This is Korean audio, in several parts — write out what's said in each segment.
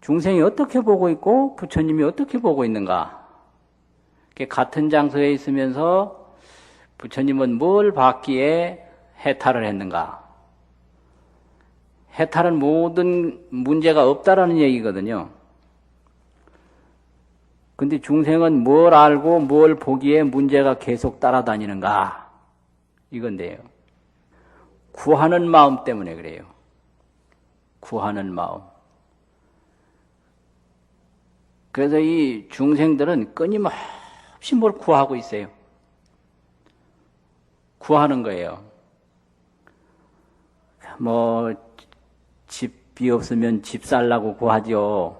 중생이 어떻게 보고 있고 부처님이 어떻게 보고 있는가? 같은 장소에 있으면서 부처님은 뭘 받기에 해탈을 했는가? 해탈은 모든 문제가 없다라는 얘기거든요. 근데 중생은 뭘 알고 뭘 보기에 문제가 계속 따라다니는가? 이건데요. 구하는 마음 때문에 그래요. 구하는 마음. 그래서 이 중생들은 끊임없이 뭘 구하고 있어요. 구하는 거예요. 집이 없으면 집 살라고 구하죠.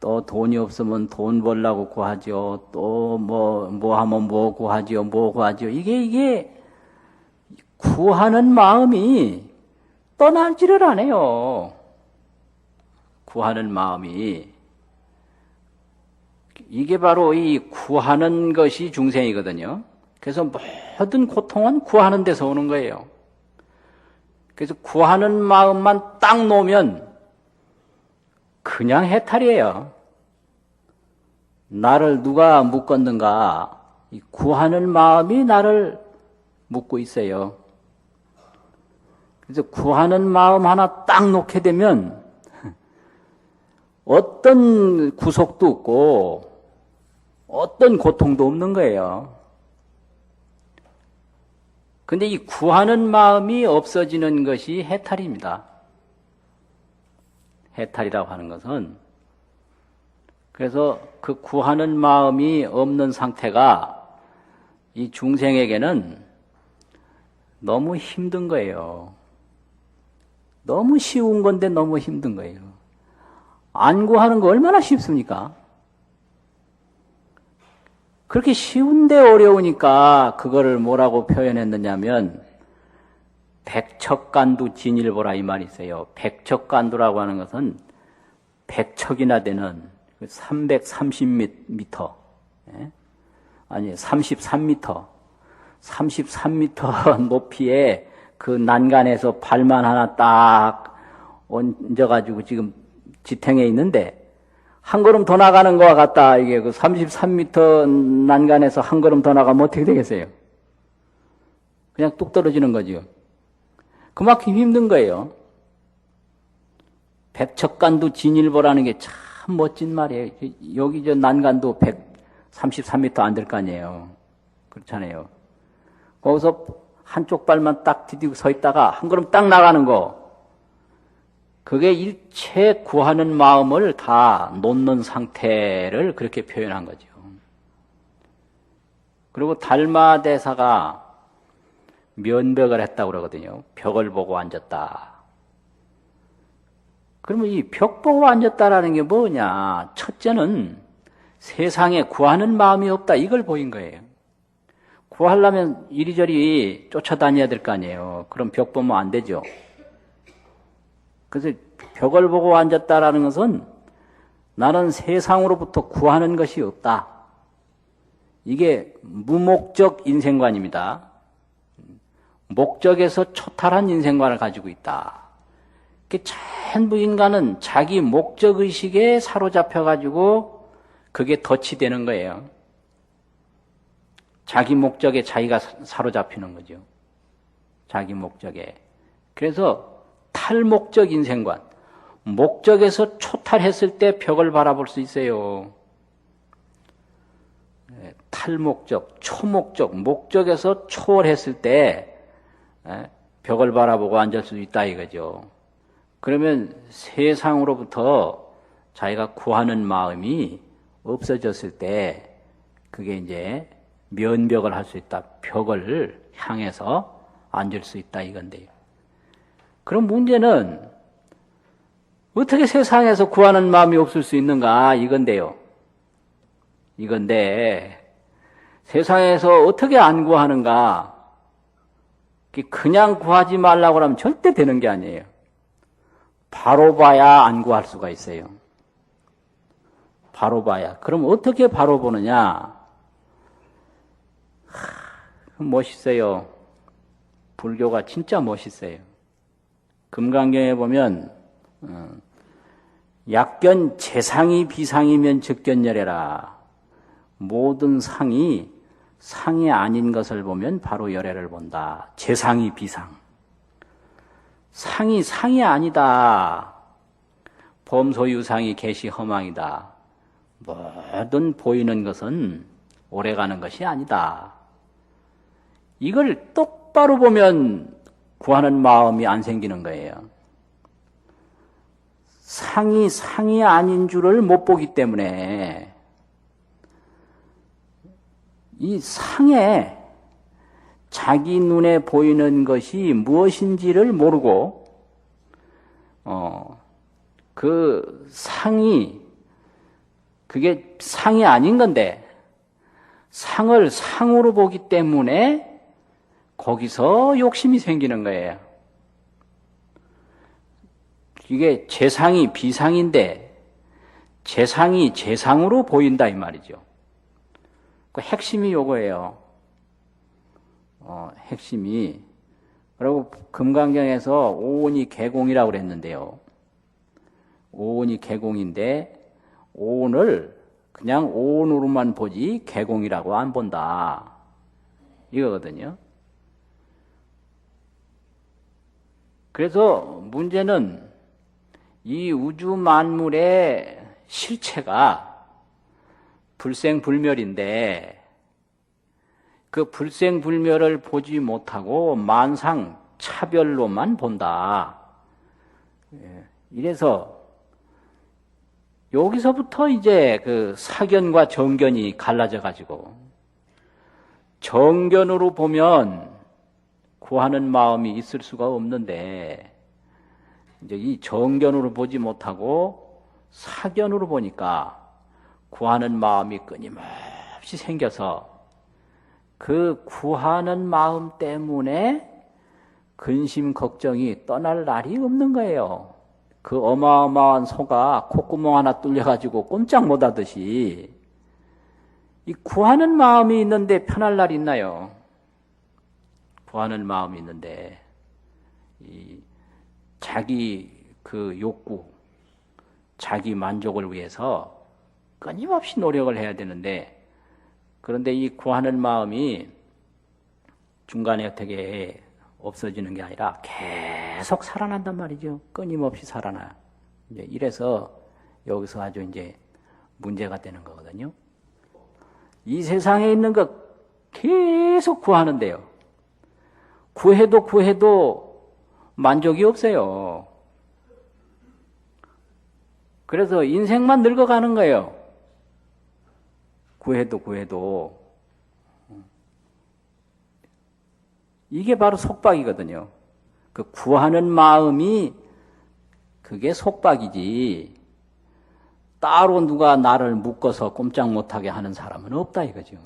또 돈이 없으면 돈 벌라고 구하죠. 또 뭐 하면 뭐 구하죠. 뭐 구하죠. 이게 구하는 마음이 떠나지를 않아요. 구하는 마음이. 이게 바로 이 구하는 것이 중생이거든요. 그래서 모든 고통은 구하는 데서 오는 거예요. 그래서 구하는 마음만 딱 놓으면 그냥 해탈이에요. 나를 누가 묶었는가? 이 구하는 마음이 나를 묶고 있어요. 그래서 구하는 마음 하나 딱 놓게 되면 어떤 구속도 없고 어떤 고통도 없는 거예요. 근데 이 구하는 마음이 없어지는 것이 해탈입니다. 해탈이라고 하는 것은 그래서 그 구하는 마음이 없는 상태가 이 중생에게는 너무 힘든 거예요. 너무 쉬운 건데 너무 힘든 거예요. 안 구하는 거 얼마나 쉽습니까? 그렇게 쉬운데 어려우니까 그거를 뭐라고 표현했느냐면 백척간두 진일보라 이 말이 있어요. 백척간두라고 하는 것은 백척이나 되는 330m, 아니 33m, 33m 높이에 그 난간에서 발만 하나 딱 얹어가지고 지금 지탱해 있는데 한 걸음 더 나가는 거와 같다. 이게 그 33m 난간에서 한 걸음 더 나가면 어떻게 되겠어요? 그냥 뚝 떨어지는 거죠. 그만큼 힘든 거예요. 백척간두 진일보라는 게 참 멋진 말이에요. 여기 저 난간도 133m 안 될 거 아니에요. 그렇잖아요. 거기서 한쪽 발만 딱 디디고 서 있다가 한 걸음 딱 나가는 거. 그게 일체 구하는 마음을 다 놓는 상태를 그렇게 표현한 거죠. 그리고 달마대사가 면벽을 했다고 그러거든요. 벽을 보고 앉았다. 그러면 이 벽 보고 앉았다라는 게 뭐냐? 첫째는 세상에 구하는 마음이 없다. 이걸 보인 거예요. 구하려면 이리저리 쫓아다녀야 될 거 아니에요. 그럼 벽 보면 안 되죠. 그래서 벽을 보고 앉았다라는 것은 나는 세상으로부터 구하는 것이 없다. 이게 무목적 인생관입니다. 목적에서 초탈한 인생관을 가지고 있다. 전부 인간은 자기 목적의식에 사로잡혀가지고 그게 덫이 되는 거예요. 자기 목적에 자기가 사로잡히는 거죠. 자기 목적에. 그래서 탈목적 인생관. 목적에서 초탈했을 때 벽을 바라볼 수 있어요. 탈목적, 초목적, 목적에서 초월했을 때 벽을 바라보고 앉을 수 있다 이거죠. 그러면 세상으로부터 자기가 구하는 마음이 없어졌을 때 그게 이제 면벽을 할 수 있다. 벽을 향해서 앉을 수 있다 이건데요. 그럼 문제는 어떻게 세상에서 구하는 마음이 없을 수 있는가 이건데요. 이건데 세상에서 어떻게 안 구하는가? 그냥 구하지 말라고 하면 절대 되는 게 아니에요. 바로 봐야 안 구할 수가 있어요. 바로 봐야. 그럼 어떻게 바로 보느냐? 멋있어요. 불교가 진짜 멋있어요. 금강경에 보면 약견 재상이 비상이면 즉견열애라. 모든 상이 상이 아닌 것을 보면 바로 열애를 본다. 재상이 비상. 상이 아니다. 범소유상이 개시 허망이다. 모든 보이는 것은 오래가는 것이 아니다. 이걸 똑바로 보면 구하는 마음이 안 생기는 거예요. 상이 아닌 줄을 못 보기 때문에 이 상에 자기 눈에 보이는 것이 무엇인지를 모르고 그 상이 그게 상이 아닌 건데 상을 상으로 보기 때문에 거기서 욕심이 생기는 거예요. 이게 재상이 비상인데 재상이 재상으로 보인다 이 말이죠. 그 핵심이 요거예요. 핵심이. 그리고 금강경에서 오온이 개공이라고 그랬는데요. 오온이 개공인데 오온을 그냥 오온으로만 보지 개공이라고 안 본다. 이거거든요. 그래서 문제는 이 우주 만물의 실체가 불생불멸인데 그 불생불멸을 보지 못하고 만상 차별로만 본다. 이래서 여기서부터 이제 그 사견과 정견이 갈라져 가지고 정견으로 보면 구하는 마음이 있을 수가 없는데 이제 이 정견으로 보지 못하고 사견으로 보니까 구하는 마음이 끊임없이 생겨서 그 구하는 마음 때문에 근심 걱정이 떠날 날이 없는 거예요. 그 어마어마한 소가 콧구멍 하나 뚫려가지고 꼼짝 못하듯이 이 구하는 마음이 있는데 편할 날이 있나요? 구하는 마음이 있는데 이 자기 그 욕구, 자기 만족을 위해서 끊임없이 노력을 해야 되는데 그런데 이 구하는 마음이 중간에 어떻게 없어지는 게 아니라 계속 살아난단 말이죠. 끊임없이 살아나. 이제 이래서 여기서 아주 이제 문제가 되는 거거든요. 이 세상에 있는 것 계속 구하는데요. 구해도 만족이 없어요. 그래서 인생만 늙어가는 거예요. 구해도. 이게 바로 속박이거든요. 그 구하는 마음이 그게 속박이지 따로 누가 나를 묶어서 꼼짝 못하게 하는 사람은 없다 이거죠.